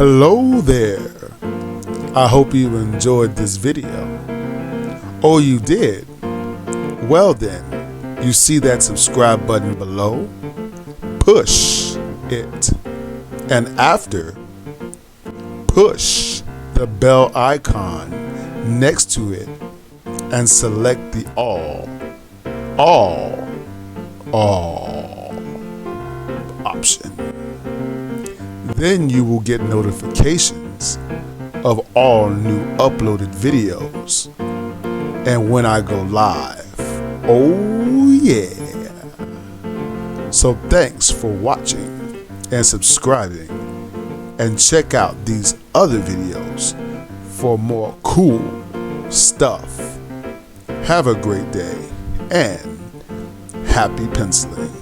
Hello there. I hope you enjoyed this video. Oh, you did? Well then, you see that subscribe button below? Push it. And after, push the bell icon next to it and select the all option. Then you will get notifications of all new uploaded videos and when I go live. Oh yeah. So thanks for watching and subscribing, and check out these other videos for more cool stuff. Have a great day and happy penciling.